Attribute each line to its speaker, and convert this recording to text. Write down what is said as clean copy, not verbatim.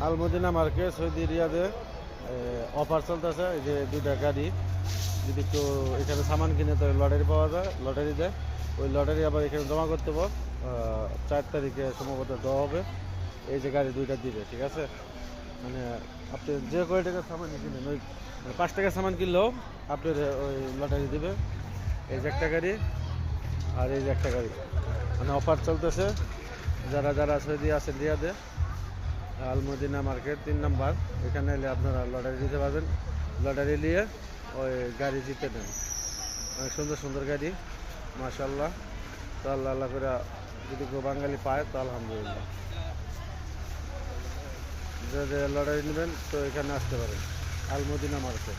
Speaker 1: Al Madina market Saudi রিয়াদে offer চলতেছে। এই যে দুইটা গাড়ি যদি একটু এখানে সামান কিনে তো লটারি পাওয়া যায়, লটারি দেয়। ওই লটারি আবার এখানে জমা করতে হবে। 4 তারিখে সম্ভবত দেওয়া হবে। এই যে গাড়ি দুইটা দিবে, ঠিক আছে। মানে আপনি যে কয় টাকার সামান কিনেন, ওই 5 টাকার সামান কিনলেও আপনার ওই লটারি দিবে। এই যে একটা গাড়ি আর এই যে একটা গাড়ি, মানে অফার চলতেছে। যারা যারা সৌদি আছেন রিয়াদে, আলমদিনা মার্কেট 3 নাম্বার, এখানে এলে আপনারা লটারি দিতে পারবেন। লটারি নিয়ে ওই গাড়ি জিতে নেন। অনেক সুন্দর সুন্দর গাড়ি, মাশাআল্লাহ। তো আল্লাহ আল্লাহ করে যদি কেউ বাঙালি পায় তো আলহামদুলিল্লাহ। যে লটারি নেবেন তো এখানে আসতে পারেন, আলমদিনা মার্কেট।